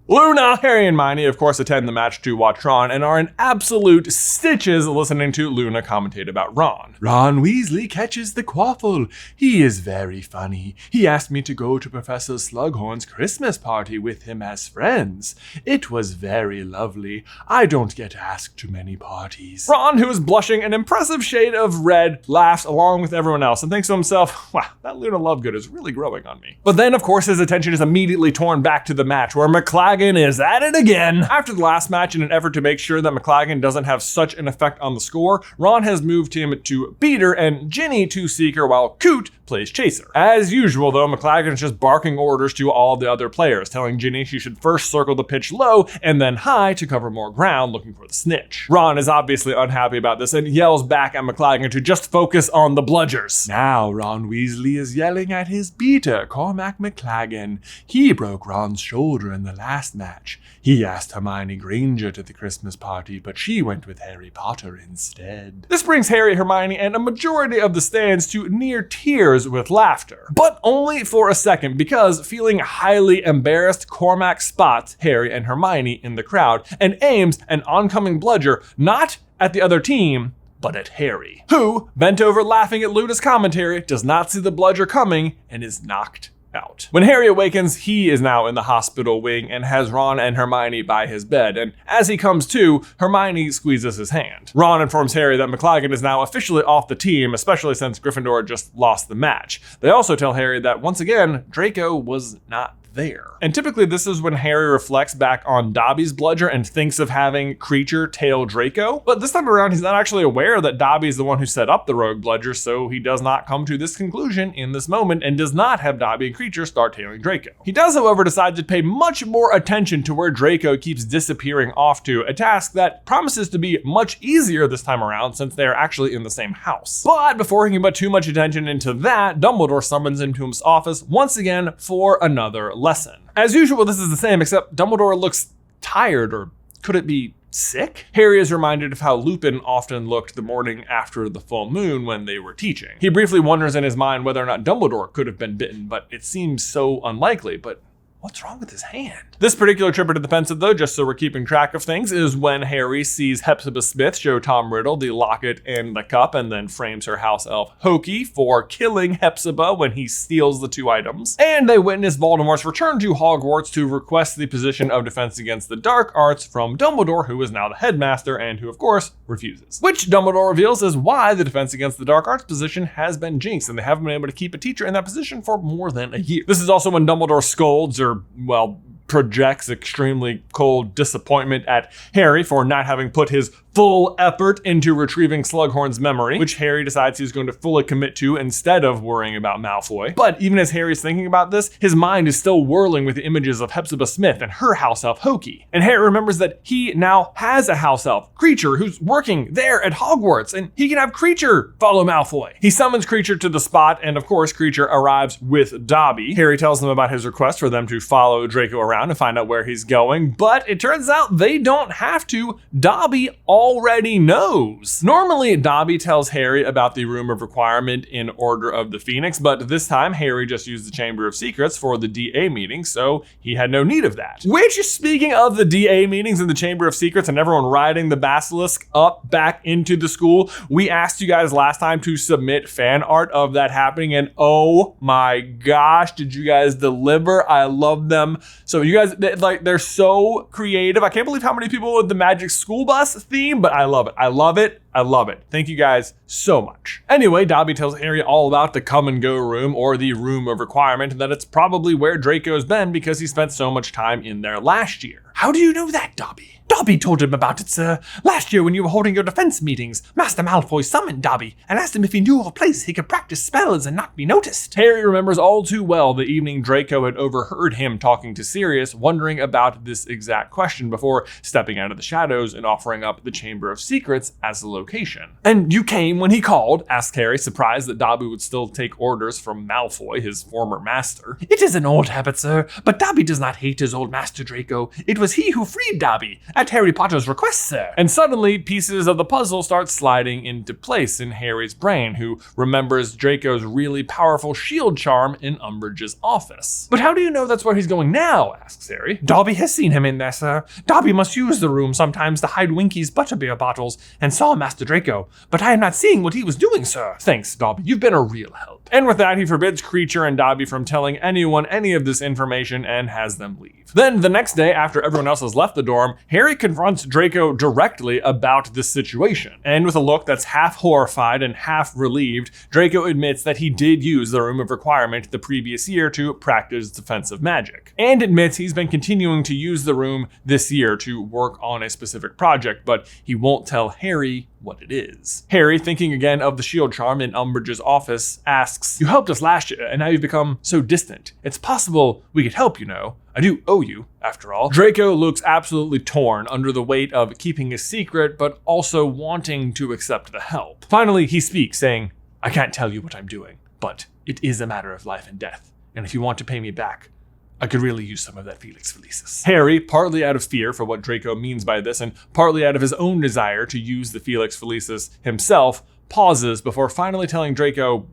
S1: Luna! Harry and Hermione, of course, attend the match to watch Ron and are in absolute stitches listening to Luna commentate about Ron. "Ron Weasley catches the quaffle. He is very funny. He asked me to go to Professor Slughorn's Christmas party with him as friends. It was very lovely. I don't get asked to many parties." Ron, who is blushing an impressive shade of red, laughs along with everyone else and thinks to himself, wow, that Luna Lovegood is really growing on me. But then, of course, his attention is immediately torn back to the match, where McLaggen is at it again. After the last match, in an effort to make sure that McLaggen doesn't have such an effect on the score, Ron has moved him to beater and Ginny to seeker, while Coot plays chaser. As usual, though, McLaggen is just barking orders to all the other players, telling Ginny she should first circle the pitch low and then high to cover more ground, looking for the snitch. Ron is obviously unhappy about this and yells back at McLaggen to just focus on the bludgers. Now Ron Weasley is yelling at his beater, Cormac McLaggen. He broke Ron's shoulder in the last match. He asked Hermione Granger to the Christmas party, but she went with Harry Potter instead. This brings Harry, Hermione, and a majority of the stands to near tears roars with laughter. But only for a second, because feeling highly embarrassed, Cormac spots Harry and Hermione in the crowd and aims an oncoming bludger not at the other team, but at Harry, who, bent over laughing at Luna's commentary, does not see the bludger coming and is knocked out. When Harry awakens, he is now in the hospital wing and has Ron and Hermione by his bed, and as he comes to, Hermione squeezes his hand. Ron informs Harry that McLaggen is now officially off the team, especially since Gryffindor just lost the match. They also tell Harry that once again, Draco was not there. And typically this is when Harry reflects back on Dobby's bludger and thinks of having Creature tail Draco, but this time around he's not actually aware that Dobby is the one who set up the rogue bludger, so he does not come to this conclusion in this moment and does not have Dobby and Creature start tailing Draco. He does, however, decide to pay much more attention to where Draco keeps disappearing off to, a task that promises to be much easier this time around since they are actually in the same house. But before he can put too much attention into that, Dumbledore summons him to his office once again for another lesson. As usual, this is the same, except Dumbledore looks tired, or could it be sick? Harry is reminded of how Lupin often looked the morning after the full moon when they were teaching. He briefly wonders in his mind whether or not Dumbledore could have been bitten, but it seems so unlikely. But what's wrong with his hand? This particular trip into the Pensive, though, just so we're keeping track of things, is when Harry sees Hepzibah Smith show Tom Riddle the locket and the cup and then frames her house elf Hokey for killing Hepzibah when he steals the two items. And they witness Voldemort's return to Hogwarts to request the position of Defense Against the Dark Arts from Dumbledore, who is now the headmaster and who, of course, refuses. Which Dumbledore reveals is why the Defense Against the Dark Arts position has been jinxed, and they haven't been able to keep a teacher in that position for more than a year. This is also when Dumbledore scolds, or, well, projects extremely cold disappointment at Harry for not having put his full effort into retrieving Slughorn's memory, which Harry decides he's going to fully commit to instead of worrying about Malfoy. But even as Harry's thinking about this, his mind is still whirling with the images of Hepzibah Smith and her house elf Hokey. And Harry remembers that he now has a house elf, Creature, who's working there at Hogwarts, and he can have Creature follow Malfoy. He summons Creature to the spot, and of course Creature arrives with Dobby. Harry tells them about his request for them to follow Draco around and find out where he's going, but it turns out they don't have to. Dobby already knows. Normally, Dobby tells Harry about the Room of Requirement in Order of the Phoenix, but this time Harry just used the Chamber of Secrets for the DA meeting, so he had no need of that. Which, speaking of the DA meetings in the Chamber of Secrets and everyone riding the basilisk up back into the school, we asked you guys last time to submit fan art of that happening, and oh my gosh, did you guys deliver? I love them. So you guys, they're so creative. I can't believe how many people with the Magic School Bus theme, but I love it. I love it. I love it. Thank you guys so much. Anyway, Dobby tells Harry all about the come and go room, or the Room of Requirement, and that it's probably where Draco's been because he spent so much time in there last year. How do you know that, Dobby? Dobby told him about it, sir. Last year when you were holding your defense meetings, Master Malfoy summoned Dobby and asked him if he knew of a place he could practice spells and not be noticed. Harry remembers all too well the evening Draco had overheard him talking to Sirius, wondering about this exact question before stepping out of the shadows and offering up the Chamber of Secrets as the location. And you came when he called, asked Harry, surprised that Dobby would still take orders from Malfoy, his former master. It is an old habit, sir, but Dobby does not hate his old master Draco. It was he who freed Dobby, at Harry Potter's request, sir. And suddenly, pieces of the puzzle start sliding into place in Harry's brain, who remembers Draco's really powerful shield charm in Umbridge's office. But how do you know that's where he's going now, asks Harry. Dobby has seen him in there, sir. Dobby must use the room sometimes to hide Winky's butterbeer bottles, and saw Master Draco, but I am not seeing what he was doing, sir. Thanks, Dobby. You've been a real help. And with that, he forbids Creature and Dobby from telling anyone any of this information and has them leave. Then, the next day, after everyone else has left the dorm, Harry confronts Draco directly about this situation. And with a look that's half horrified and half relieved, Draco admits that he did use the Room of Requirement the previous year to practice defensive magic. And admits he's been continuing to use the room this year to work on a specific project, but he won't tell Harry what it is. Harry, thinking again of the shield charm in Umbridge's office, asks, "You helped us last year, and now you've become so distant. It's possible we could help, you know. I do owe you, after all." Draco looks absolutely torn under the weight of keeping his secret, but also wanting to accept the help. Finally, he speaks, saying, "I can't tell you what I'm doing, but it is a matter of life and death, and if you want to pay me back, I could really use some of that Felix Felicis." Harry, partly out of fear for what Draco means by this, and partly out of his own desire to use the Felix Felicis himself, pauses before finally telling Draco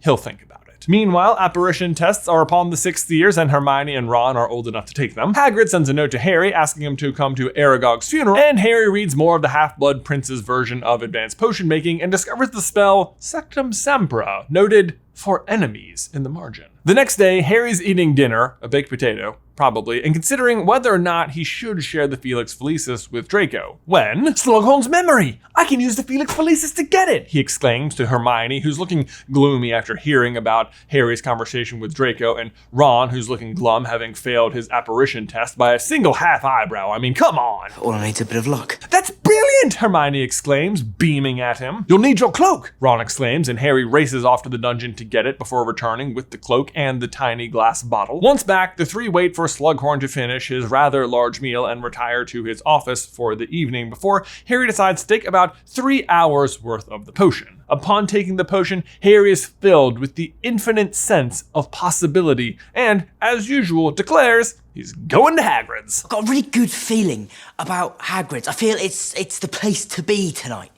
S1: he'll think about it. it. Meanwhile, apparition tests are upon the 6th years and Hermione and Ron are old enough to take them. Hagrid sends a note to Harry asking him to come to Aragog's funeral, and Harry reads more of the Half-Blood Prince's version of advanced potion making and discovers the spell Sectum Sempra, noted for enemies in the margin. The next day, Harry's eating dinner, a baked potato, probably, and considering whether or not he should share the Felix Felicis with Draco, when Slughorn's memory! I can use the Felix Felicis to get it! He exclaims to Hermione, who's looking gloomy after hearing about Harry's conversation with Draco, and Ron, who's looking glum, having failed his apparition test by a single half eyebrow. I mean, come on!
S3: All I need's a bit of luck.
S1: That's brilliant! Hermione exclaims, beaming at him. You'll need your cloak! Ron exclaims, and Harry races off to the dungeon to get it before returning with the cloak and the tiny glass bottle. Once back, the three wait for Slughorn to finish his rather large meal and retire to his office for the evening before Harry decides to take about 3 hours worth of the potion. Upon taking the potion, Harry is filled with the infinite sense of possibility and, as usual, declares he's going to Hagrid's.
S4: I've got a really good feeling about Hagrid's. I feel it's the place to be tonight.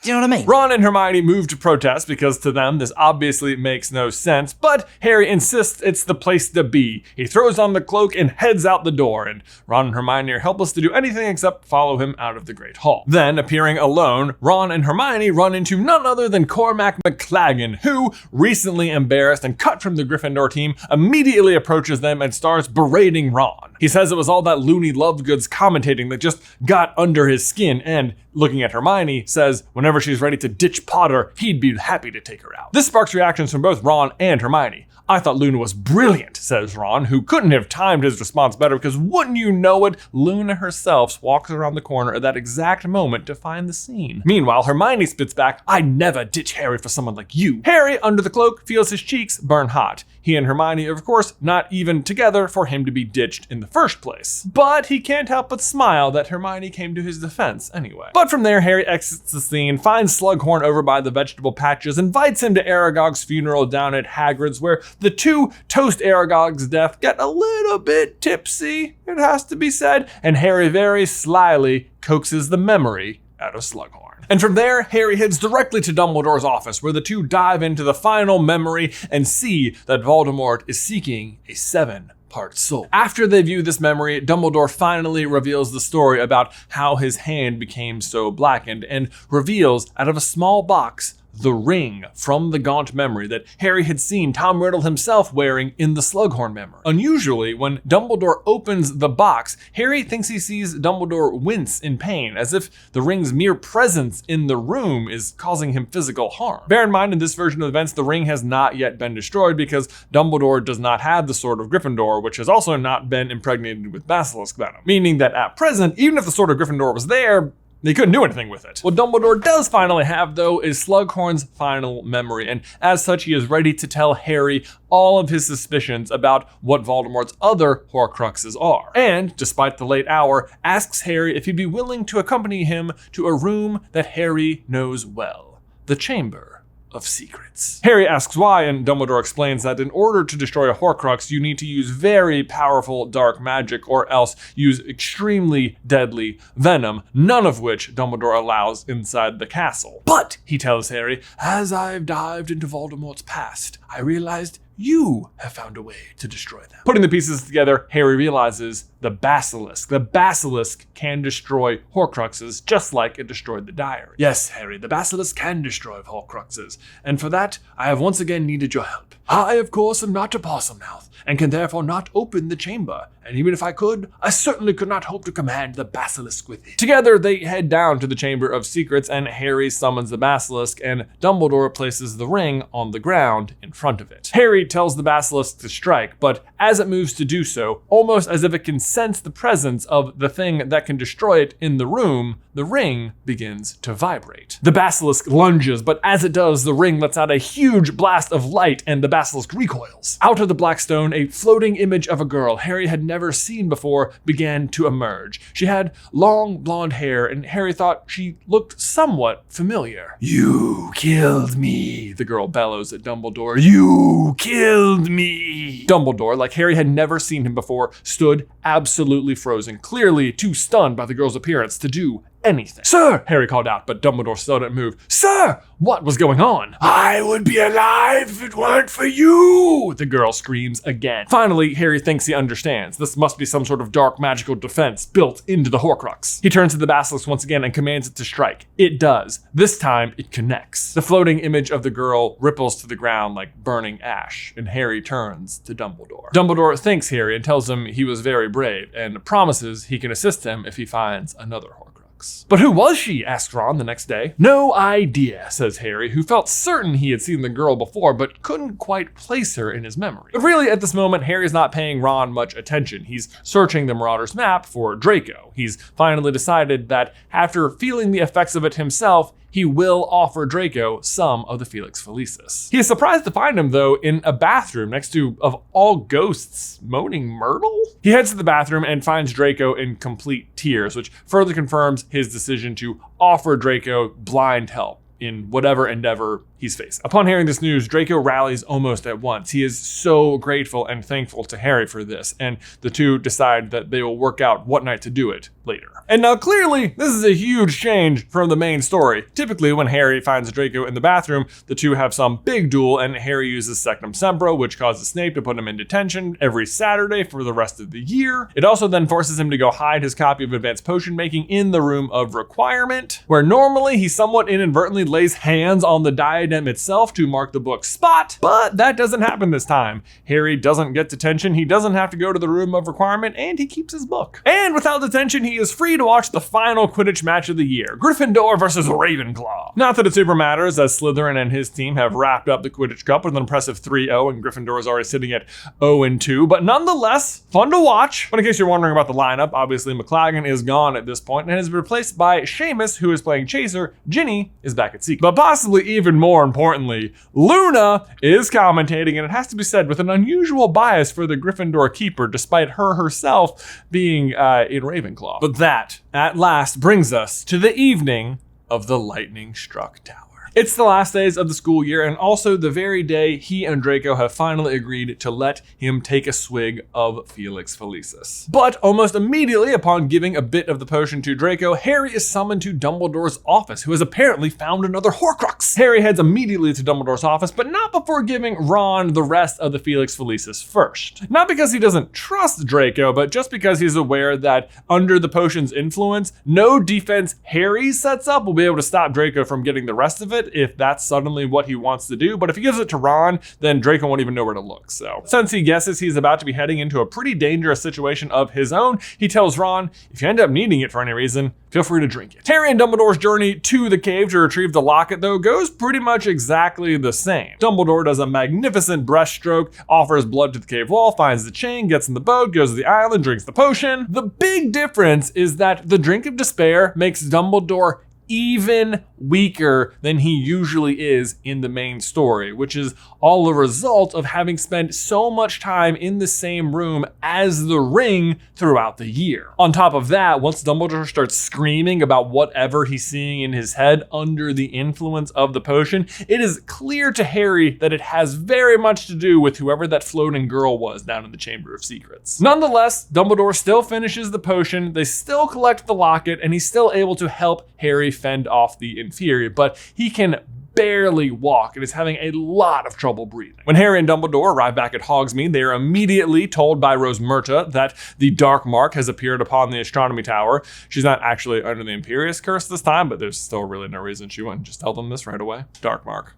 S4: Do you know what I mean?
S1: Ron and Hermione move to protest because to them this obviously makes no sense, but Harry insists it's the place to be. He throws on the cloak and heads out the door, and Ron and Hermione are helpless to do anything except follow him out of the Great Hall. Then, appearing alone, Ron and Hermione run into none other than Cormac McLaggen, who, recently embarrassed and cut from the Gryffindor team, immediately approaches them and starts berating Ron. He says it was all that loony Lovegood's commentating that just got under his skin, and, looking at Hermione, says whenever she's ready to ditch Potter, he'd be happy to take her out. This sparks reactions from both Ron and Hermione. I thought Luna was brilliant, says Ron, who couldn't have timed his response better because wouldn't you know it, Luna herself walks around the corner at that exact moment to find the scene. Meanwhile, Hermione spits back, I'd never ditch Harry for someone like you. Harry, under the cloak, feels his cheeks burn hot. He and Hermione are, of course, not even together for him to be ditched in the first place. But he can't help but smile that Hermione came to his defense anyway. But from there, Harry exits the scene, finds Slughorn over by the vegetable patches, invites him to Aragog's funeral down at Hagrid's, where the two toast Aragog's death, get a little bit tipsy, it has to be said, and Harry very slyly coaxes the memory out of Slughorn. And from there, Harry heads directly to Dumbledore's office, where the two dive into the final memory and see that Voldemort is seeking a 7-part soul. After they view this memory, Dumbledore finally reveals the story about how his hand became so blackened, and reveals, out of a small box, the ring from the Gaunt memory that Harry had seen Tom Riddle himself wearing in the Slughorn memory. Unusually, when Dumbledore opens the box, Harry thinks he sees Dumbledore wince in pain, as if the ring's mere presence in the room is causing him physical harm. Bear in mind, in this version of events, the ring has not yet been destroyed because Dumbledore does not have the Sword of Gryffindor, which has also not been impregnated with basilisk venom. Meaning that at present, even if the Sword of Gryffindor was there, they couldn't do anything with it. What Dumbledore does finally have, though, is Slughorn's final memory, and as such, he is ready to tell Harry all of his suspicions about what Voldemort's other Horcruxes are. And, despite the late hour, asks Harry if he'd be willing to accompany him to a room that Harry knows well, the Chamber of Secrets. Harry asks why, and Dumbledore explains that in order to destroy a Horcrux, you need to use very powerful dark magic, or else use extremely deadly venom, none of which Dumbledore allows inside the castle. But, he tells Harry, as I've dived into Voldemort's past, I realized you have found a way to destroy them. Putting the pieces together, Harry realizes the basilisk. The basilisk can destroy Horcruxes just like it destroyed the diary. Yes, Harry, the basilisk can destroy Horcruxes, and for that, I have once again needed your help. I, of course, am not a Possummouth, and can therefore not open the chamber, and even if I could, I certainly could not hope to command the basilisk with it. Together, they head down to the Chamber of Secrets, and Harry summons the basilisk, and Dumbledore places the ring on the ground in front of it. Harry tells the basilisk to strike, but as it moves to do so, almost as if it can sense the presence of the thing that can destroy it in the room, the ring begins to vibrate. The basilisk lunges, but as it does, the ring lets out a huge blast of light, and the basilisk recoils. Out of the black stone, a floating image of a girl Harry had never seen before began to emerge. She had long blonde hair, and Harry thought she looked somewhat familiar. You killed me, the girl bellows at Dumbledore. You killed me. Dumbledore, like Harry had never seen him before, stood absolutely frozen, clearly too stunned by the girl's appearance to do anything. "Sir!" Harry called out, but Dumbledore still didn't move. "Sir!" What was going on? "I would be alive if it weren't for you!" the girl screams again. Finally, Harry thinks he understands. This must be some sort of dark magical defense built into the Horcrux. He turns to the basilisk once again and commands it to strike. It does. This time, it connects. The floating image of the girl ripples to the ground like burning ash, and Harry turns to Dumbledore. Dumbledore thanks Harry and tells him he was very brave, and promises he can assist him if he finds another Horcrux. "But who was she?" asks Ron the next day. "No idea," says Harry, who felt certain he had seen the girl before, but couldn't quite place her in his memory. But really, at this moment, Harry's not paying Ron much attention. He's searching the Marauder's map for Draco. He's finally decided that after feeling the effects of it himself, he will offer Draco some of the Felix Felicis. He is surprised to find him, though, in a bathroom next to, of all ghosts, Moaning Myrtle? He heads to the bathroom and finds Draco in complete tears, which further confirms his decision to offer Draco blind help in whatever endeavor he's facing. Upon hearing this news, Draco rallies almost at once. He is so grateful and thankful to Harry for this, and the two decide that they will work out what night to do it later. And now clearly, this is a huge change from the main story. Typically, when Harry finds Draco in the bathroom, the two have some big duel, and Harry uses Sectum Sempra, which causes Snape to put him in detention every Saturday for the rest of the year. It also then forces him to go hide his copy of Advanced Potion Making in the Room of Requirement, where normally he somewhat inadvertently lays hands on the diadem itself to mark the book's spot, but that doesn't happen this time. Harry doesn't get detention, he doesn't have to go to the Room of Requirement, and he keeps his book. And without detention, he is free to watch the final Quidditch match of the year, Gryffindor versus Ravenclaw. Not that it super matters, as Slytherin and his team have wrapped up the Quidditch Cup with an impressive 3-0, and Gryffindor is already sitting at 0-2, but nonetheless, fun to watch. But in case you're wondering about the lineup, obviously McLaggen is gone at this point and has been replaced by Seamus, who is playing Chaser. Ginny is back at Secret. But possibly even more importantly, Luna is commentating, and it has to be said with an unusual bias for the Gryffindor keeper, despite her herself being in Ravenclaw. But that, at last, brings us to the evening of the lightning-struck tower. It's the last days of the school year, and also the very day he and Draco have finally agreed to let him take a swig of Felix Felicis. But almost immediately upon giving a bit of the potion to Draco, Harry is summoned to Dumbledore's office, who has apparently found another Horcrux. Harry heads immediately to Dumbledore's office, but not before giving Ron the rest of the Felix Felicis first. Not because he doesn't trust Draco, but just because he's aware that under the potion's influence, no defense Harry sets up will be able to stop Draco from getting the rest of it if that's suddenly what he wants to do. But if he gives it to Ron, then Draco won't even know where to look. So since he guesses he's about to be heading into a pretty dangerous situation of his own, he tells Ron, if you end up needing it for any reason, feel free to drink it. Harry and Dumbledore's journey to the cave to retrieve the locket, though, goes pretty much exactly the same. Dumbledore does a magnificent breaststroke, offers blood to the cave wall, finds the chain, gets in the boat, goes to the island, drinks the potion. The big difference is that the drink of despair makes Dumbledore even weaker than he usually is in the main story, which is all a result of having spent so much time in the same room as the ring throughout the year. On top of that, once Dumbledore starts screaming about whatever he's seeing in his head under the influence of the potion, it is clear to Harry that it has very much to do with whoever that floating girl was down in the Chamber of Secrets. Nonetheless, Dumbledore still finishes the potion, they still collect the locket, and he's still able to help Harry fend off the inferior, but he can barely walk and is having a lot of trouble breathing. When Harry and Dumbledore arrive back at Hogsmeade, they are immediately told by Rose Murtagh that the dark mark has appeared upon the astronomy tower. She's not actually under the Imperious curse this time, but there's still really no reason she wouldn't just tell them this right away. Dark mark.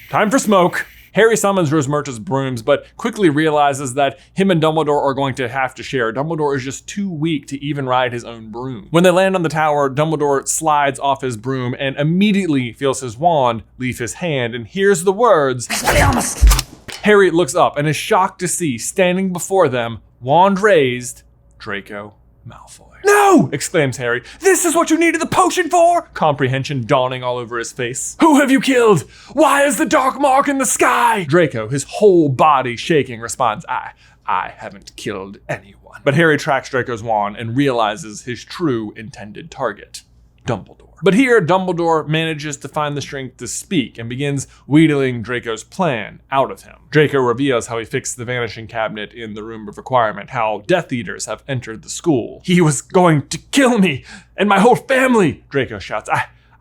S1: Time for smoke. Harry summons Rose Murtagh's brooms, but quickly realizes that him and Dumbledore are going to have to share. Dumbledore is just too weak to even ride his own broom. When they land on the tower, Dumbledore slides off his broom and immediately feels his wand leave his hand and hears the words, "Expelliarmus!" Harry looks up and is shocked to see, standing before them, wand raised, Draco Malfoy. "No!" exclaims Harry. "This is what you needed the potion for?" Comprehension dawning all over his face. "Who have you killed? Why is the dark mark in the sky?" Draco, his whole body shaking, responds, I haven't killed anyone. But Harry tracks Draco's wand and realizes his true intended target, Dumbledore. But here, Dumbledore manages to find the strength to speak and begins wheedling Draco's plan out of him. Draco reveals how he fixed the vanishing cabinet in the Room of Requirement, how Death Eaters have entered the school. "He was going to kill me and my whole family," Draco shouts.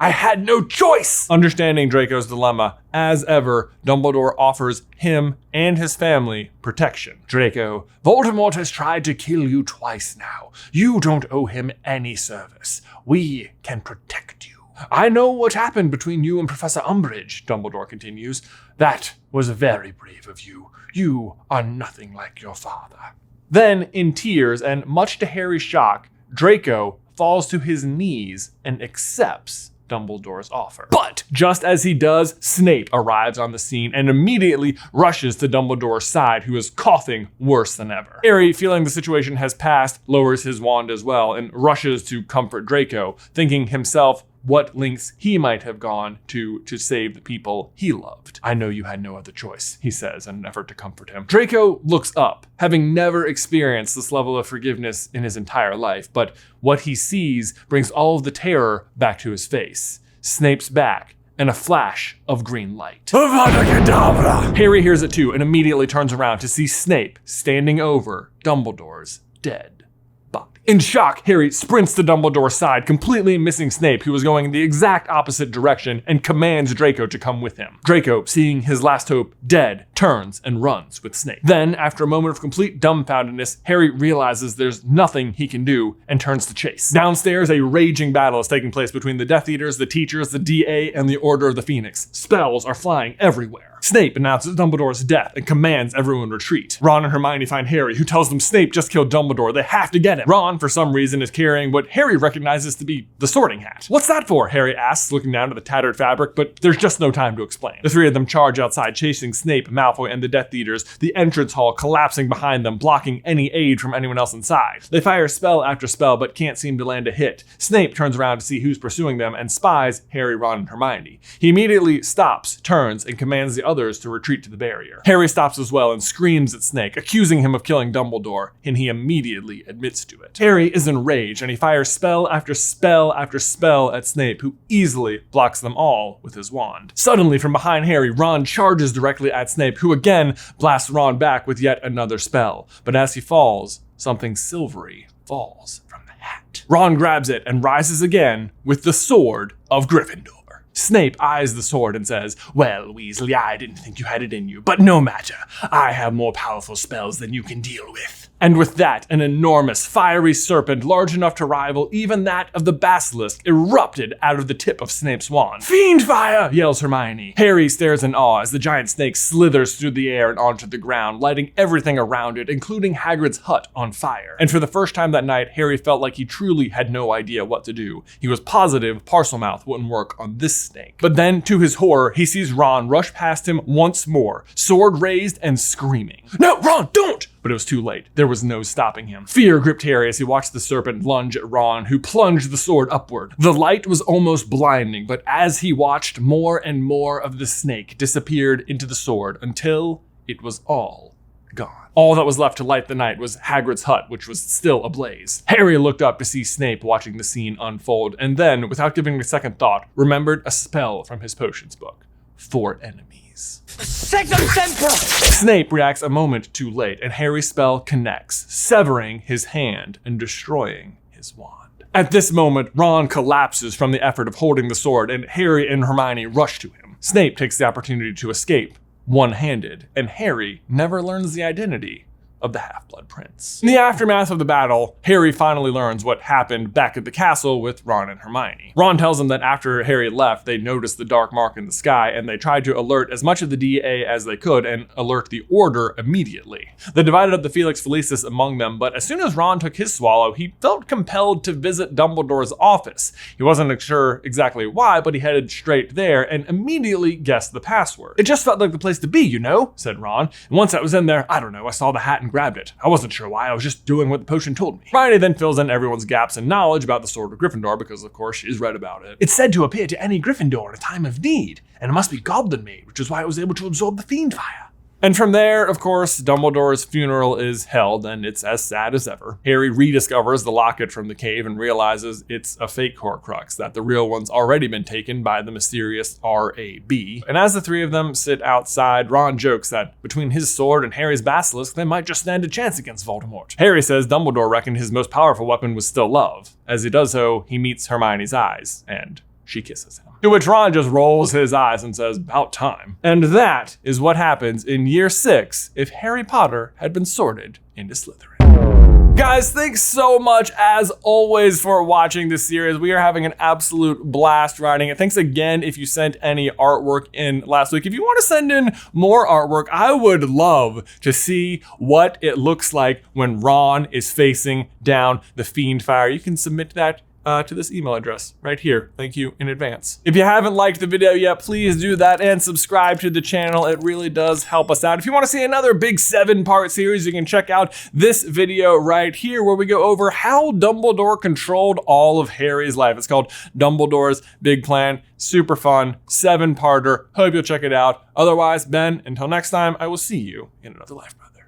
S1: I had no choice! Understanding Draco's dilemma, as ever, Dumbledore offers him and his family protection. "Draco, Voldemort has tried to kill you twice now. You don't owe him any service. We can protect you." "I know what happened between you and Professor Umbridge," Dumbledore continues. "That was very brave of you. You are nothing like your father." Then, in tears and much to Harry's shock, Draco falls to his knees and accepts Dumbledore's offer. But just as he does, Snape arrives on the scene and immediately rushes to Dumbledore's side, who is coughing worse than ever. Harry, feeling the situation has passed, lowers his wand as well and rushes to comfort Draco, thinking himself what lengths he might have gone to save the people he loved. "I know you had no other choice," he says in an effort to comfort him. Draco looks up, having never experienced this level of forgiveness in his entire life, but what he sees brings all of the terror back to his face. Snape's back, and a flash of green light. Avada Kedavra! Harry hears it too and immediately turns around to see Snape standing over Dumbledore's dead body. In shock, Harry sprints to Dumbledore's side, completely missing Snape, who was going in the exact opposite direction, and commands Draco to come with him. Draco, seeing his last hope dead, turns and runs with Snape. Then, after a moment of complete dumbfoundedness, Harry realizes there's nothing he can do and turns to chase. Downstairs, a raging battle is taking place between the Death Eaters, the teachers, the DA, and the Order of the Phoenix. Spells are flying everywhere. Snape announces Dumbledore's death and commands everyone retreat. Ron and Hermione find Harry, who tells them Snape just killed Dumbledore. They have to get him. Ron, for some reason, is carrying what Harry recognizes to be the Sorting Hat. "What's that for?" Harry asks, looking down at the tattered fabric, but there's just no time to explain. The three of them charge outside, chasing Snape, Malfoy, and the Death Eaters, the entrance hall collapsing behind them, blocking any aid from anyone else inside. They fire spell after spell, but can't seem to land a hit. Snape turns around to see who's pursuing them and spies Harry, Ron, and Hermione. He immediately stops, turns, and commands the others to retreat to the barrier. Harry stops as well and screams at Snape, accusing him of killing Dumbledore, and he immediately admits to it. Harry is enraged, and he fires spell after spell after spell at Snape, who easily blocks them all with his wand. Suddenly, from behind Harry, Ron charges directly at Snape, who again blasts Ron back with yet another spell. But as he falls, something silvery falls from the hat. Ron grabs it and rises again with the Sword of Gryffindor. Snape eyes the sword and says, "Well, Weasley, I didn't think you had it in you, but no matter. I have more powerful spells than you can deal with." And with that, an enormous, fiery serpent, large enough to rival even that of the basilisk, erupted out of the tip of Snape's wand. "Fiend fire!" yells Hermione. Harry stares in awe as the giant snake slithers through the air and onto the ground, lighting everything around it, including Hagrid's hut, on fire. And for the first time that night, Harry felt like he truly had no idea what to do. He was positive Parselmouth wouldn't work on this snake. But then, to his horror, he sees Ron rush past him once more, sword raised and screaming. "No, Ron, don't!" But it was too late. There was no stopping him. Fear gripped Harry as he watched the serpent lunge at Ron, who plunged the sword upward. The light was almost blinding, but as he watched, more and more of the snake disappeared into the sword until it was all gone. All that was left to light the night was Hagrid's hut, which was still ablaze. Harry looked up to see Snape watching the scene unfold, and then, without giving a second thought, remembered a spell from his potions book. 4 enemies.
S4: Sectum Sempra!
S1: Snape reacts a moment too late, and Harry's spell connects, severing his hand and destroying his wand. At this moment, Ron collapses from the effort of holding the sword, and Harry and Hermione rush to him. Snape takes the opportunity to escape, one-handed, and Harry never learns the identity of the Half-Blood Prince. In the aftermath of the battle, Harry finally learns what happened back at the castle with Ron and Hermione. Ron tells him that after Harry left, they noticed the dark mark in the sky, and they tried to alert as much of the DA as they could and alert the Order immediately. They divided up the Felix Felicis among them, but as soon as Ron took his swallow, he felt compelled to visit Dumbledore's office. He wasn't sure exactly why, but he headed straight there and immediately guessed the password. "It just felt like the place to be, you know," said Ron. "And once I was in there, I don't know, I saw the hat and grabbed it. I wasn't sure why, I was just doing what the potion told me." Hermione then fills in everyone's gaps in knowledge about the Sword of Gryffindor because, of course, she's read about it. "It's said to appear to any Gryffindor in a time of need, and it must be goblin-made, which is why it was able to absorb the fiend fire." And from there, of course, Dumbledore's funeral is held, and it's as sad as ever. Harry rediscovers the locket from the cave and realizes it's a fake Horcrux, that the real one's already been taken by the mysterious R.A.B. And as the three of them sit outside, Ron jokes that between his sword and Harry's basilisk, they might just stand a chance against Voldemort. Harry says Dumbledore reckoned his most powerful weapon was still love. As he does so, he meets Hermione's eyes, and she kisses him. To which Ron just rolls his eyes and says, "About time." And that is what happens in year 6 if Harry Potter had been sorted into Slytherin. Guys, thanks so much as always for watching this series. We are having an absolute blast writing it. Thanks again if you sent any artwork in last week. If you want to send in more artwork, I would love to see what it looks like when Ron is facing down the Fiend Fire. You can submit that to this email address right here. Thank you in advance. If you haven't liked the video yet, please do that and subscribe to the channel. It really does help us out. If you want to see another big 7-part series, you can check out this video right here where we go over how Dumbledore controlled all of Harry's life. It's called Dumbledore's Big Plan. Super fun, 7-parter. Hope you'll check it out. Otherwise, Ben, until next time, I will see you in another life, brother.